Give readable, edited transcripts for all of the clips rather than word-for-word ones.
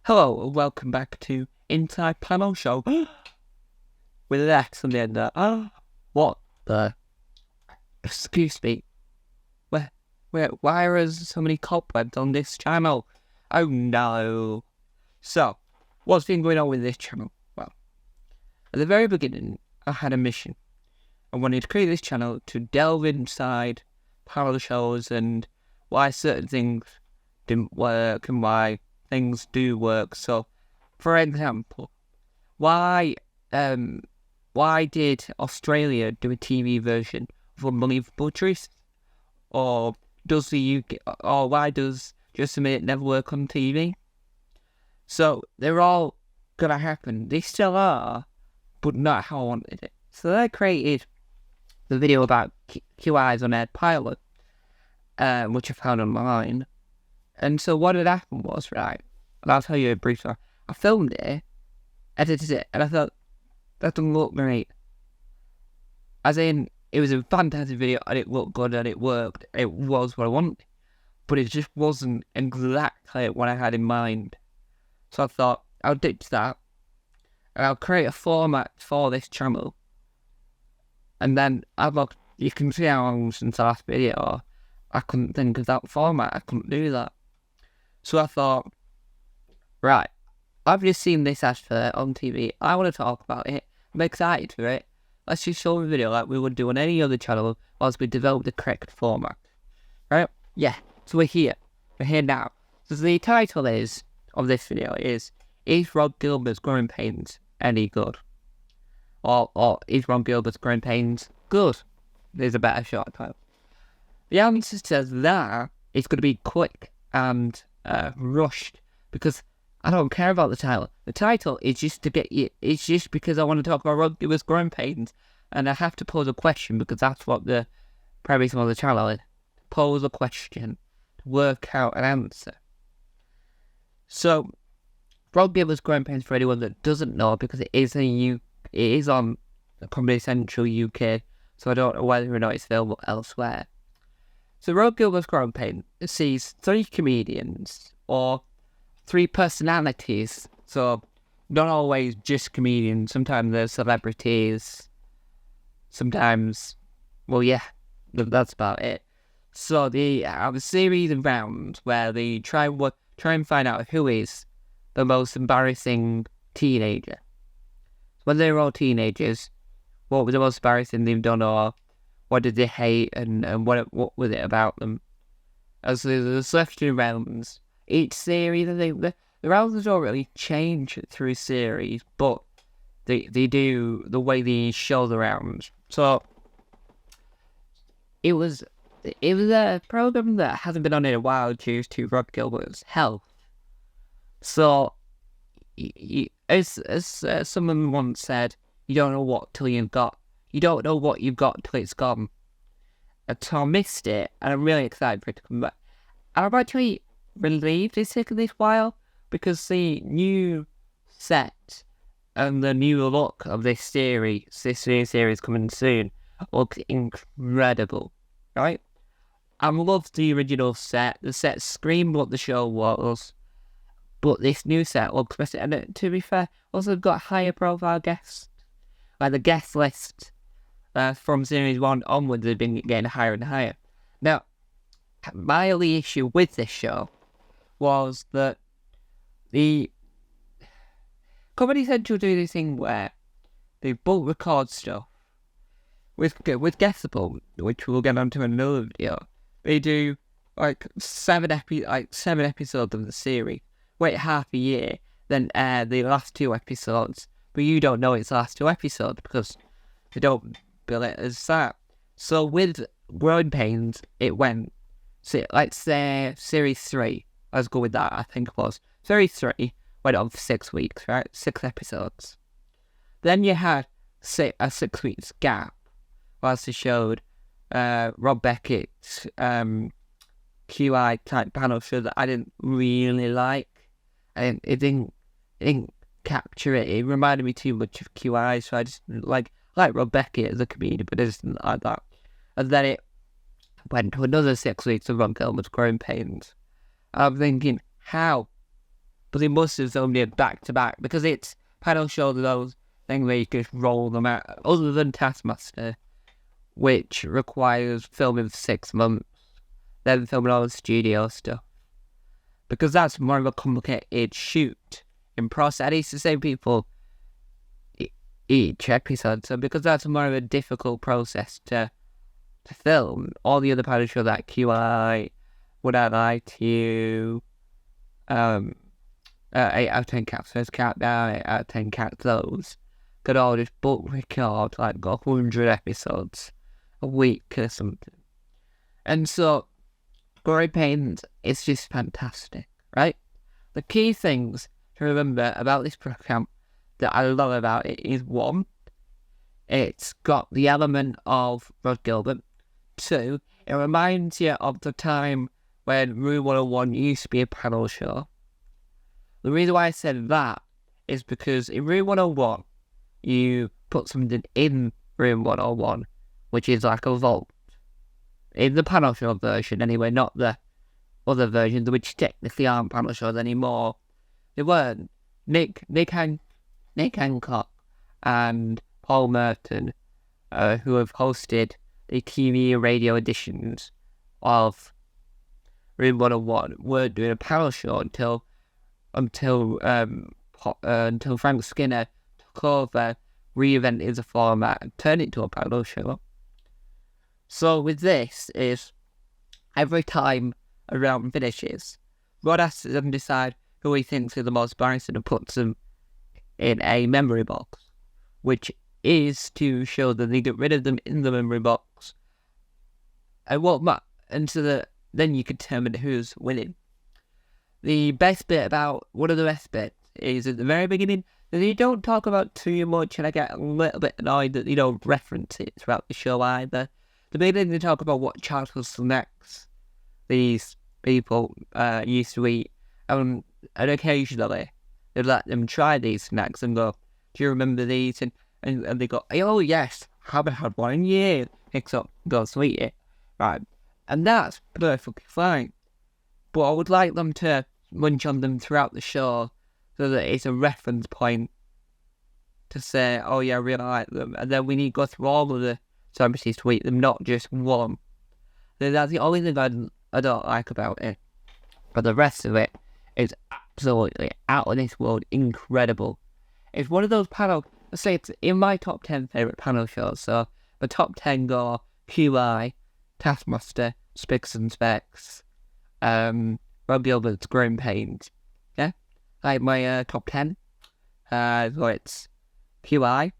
Hello and welcome back to Inside Panel Show with an X on the end there. What the? Excuse me. Why are there so many cobwebs on this channel? Oh no. So, what's been going on with this channel? Well, at the very beginning, I had a mission. I wanted to create this channel to delve inside panel shows and why certain things didn't work and why things do work. So, for example, why did Australia do a TV version of Unbelievable Truth? Or does the UK? Or why does Just a Minute never work on TV? So they're all gonna happen. They still are, but not how I wanted it. So I created the video about QI's on Air Pilot, which I found online. And so what had happened was, right, and I'll tell you a brief story. I filmed it, edited it, and I thought, that doesn't look great. As in, it was a fantastic video, and it looked good, and it worked. It was what I wanted. But it just wasn't exactly what I had in mind. So I thought, I'll ditch that, and I'll create a format for this channel. And then, you can see how long since the last video, I couldn't think of that format, I couldn't do that. So I thought, right, I've just seen this advert on TV, I want to talk about it, I'm excited for it, let's just show a video like we would do on any other channel whilst we develop the correct format. Right? Yeah, so we're here now. So the title of this video is Rhod Gilbert's Growing Pains any good? Or is Rhod Gilbert's Growing Pains good? There's a better short title. The answer to that is going to be quick and rushed, because I don't care about the title. The title is just to get you. It's just because I want to talk about Rhod Gilbert's Growing Pains, and I have to pose a question because that's what the premise of the channel is. Pose a question, work out an answer. So, Rhod Gilbert's Growing Pains, for anyone that doesn't know, because it is on Comedy Central UK, so I don't know whether or not it's available elsewhere. So Rhod Gilbert's Growing Pains sees three comedians, or three personalities, so not always just comedians, sometimes they're celebrities, sometimes, well yeah, that's about it. So they have a series of rounds where they try and find out who is the most embarrassing teenager. When they were all teenagers, what was the most embarrassing they've done, or what did they hate, and what was it about them? And so there's 13 rounds. Each series, I think, the rounds don't really change through series, but they do the way they show the rounds. So it was a program that hasn't been on in a while due to Rhod Gilbert's health. So, as someone once said, you don't know what till you've got. You don't know what you've got till it's gone. And so I missed it, and I'm really excited for it to come back. And I'm actually relieved it's taken this while, because the new set and the new look of this new series coming soon, looks incredible, right? I loved the original set. The set screamed what the show was, but this new set looks better. And to be fair, also got higher profile guests. Like the guest list from series 1 onwards have been getting higher and higher. Now, my only issue with this show was that the Comedy Central do this thing where they bulk record stuff with Guessable, which we'll get onto in another video. They do like seven episodes of the series, wait half a year, then air the last 2 episodes, but you don't know it's the last 2 episodes because they don't bill it as that. So with Growing Pains, it went, let's say series 3, let's go with that, I think it was. Series 3 went on for 6 weeks, right? 6 episodes. Then you had a 6 weeks gap, whilst they showed Rob Beckett's QI type panel show that I didn't really like. It didn't capture it. It reminded me too much of QI, so I just like Rob Beckett as a comedian, but I just didn't like that. And then it went to another 6 weeks of Rhod Gilbert's Growing Pains. I'm thinking, how but they must have filmed it back to back because it's panel shows those things where you can just roll them out. Other than Taskmaster, which requires filming for 6 months, then filming all the studio stuff, because that's more of a complicated shoot in process. And it's the same people each episode, so because that's more of a difficult process to film. All the other panel shows like QI, Would I Lie to You, 8 out of 10 cats first countdown, 8 out of 10 cats those could all just book record like 100 episodes a week or something. And so Growing Pains is just fantastic, right? The key things to remember about this program that I love about it is, 1, it's got the element of Rhod Gilbert. 2, it reminds you of the time when Room 101 used to be a panel show. The reason why I said that is because in Room 101, you put something in Room 101, which is like a vault. In the panel show version, anyway, not the other versions, which technically aren't panel shows anymore. They weren't. Nick Hancock and Paul Merton, who have hosted the TV and radio editions of Room 101, weren't doing a panel show until Frank Skinner took over, reinvented the format, and turned it into a panel show. So with this is, every time a round finishes, Rhod has to then decide who he thinks is the most embarrassing and puts them in a memory box, which is to show that they get rid of them in the memory box. Then you can determine who's winning. One of the best bits is at the very beginning that they don't talk about too much, and I get a little bit annoyed that they don't reference it throughout the show either. The beginning they talk about what childhood snacks these people used to eat, and occasionally they let them try these snacks and go, "Do you remember these?" And they go, "Oh yes, haven't had one in years." Picks up, goes to eat it, right? And that's perfectly fine. But I would like them to munch on them throughout the show so that it's a reference point to say, "Oh yeah, I really like them." And then we need to go through all of the celebrities to eat them, not just one. That's the only thing I don't like about it. But the rest of it is absolutely out of this world incredible. It's one of those let's say it's in my top 10 favourite panel shows. So the top 10 go QI, Taskmaster, Spics and Specs, Rhod Gilbert's Growing Pains. Yeah? Like my top 10. So it's QI,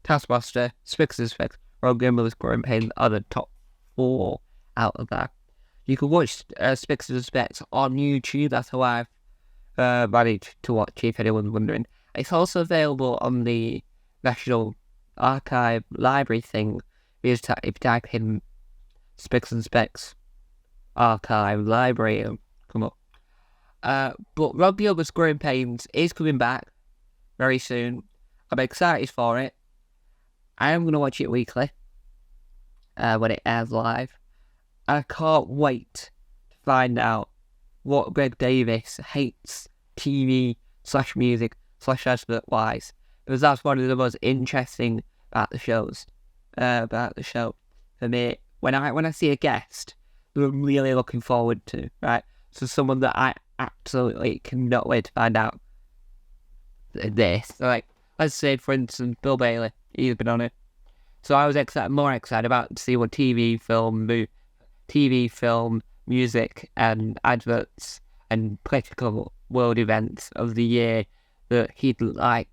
Taskmaster, Spics and Specs, Rhod Gilbert's Growing Pains are the top 4 out of that. You can watch Spics and Specs on YouTube. That's how I've managed to watch, if anyone's wondering. It's also available on the National Archive Library thing. If you type in Spics and Specs Archive Library, it'll come up. But Rhod Gilbert's Growing Pains is coming back very soon. I'm excited for it. I am going to watch it weekly when it airs live. I can't wait to find out what Greg Davis hates TV/music /advert wise, because that's one of the most interesting about the show for me. When I see a guest that I'm really looking forward to, right? So someone that I absolutely cannot wait to find out this. Like, let's say for instance Bill Bailey, he's been on it. So I was more excited about to see what TV, film, music, and adverts and political world events of the year that he'd like,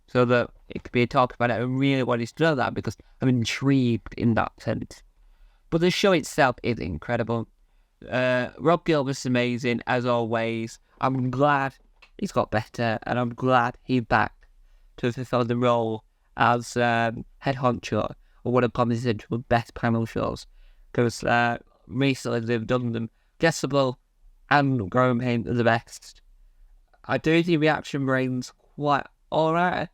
so that it could be a talk about it. I really wanted to know that because I'm intrigued in that sense. But the show itself is incredible. Rhod Gilbert's amazing as always. I'm glad he's got better, and I'm glad he's back to fulfill the role as head honcho or one of Comedy Central's best panel shows, because recently they've done them. Guessable and Growing Pains are the best. I do think Reaction Brain's quite alright.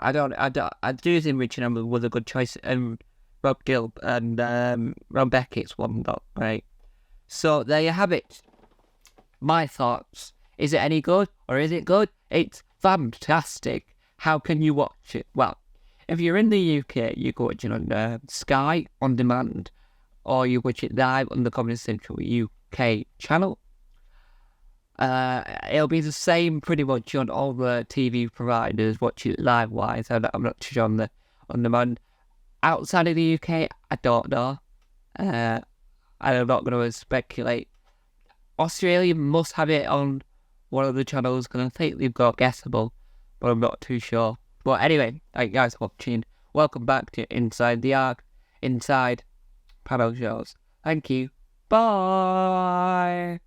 I do think Richard Amber was a good choice, and Rob Gilbert and Ron Beckett's one not great. So there you have it. My thoughts. Is it any good, or is it good? It's fantastic. How can you watch it? Well, if you're in the UK, you can watch it on Sky On Demand, or you watch it live on the Comedy Central UK channel. It'll be the same pretty much on all the TV providers. Watch it live-wise. I'm not too sure on the On Demand. Outside of the UK, I don't know. I'm not going to speculate. Australia must have it on one of the channels because I think they've got Guessable, but I'm not too sure. But anyway, thank you guys for watching. Welcome back to Inside the Arc, Inside Panel Shows. Thank you. Bye.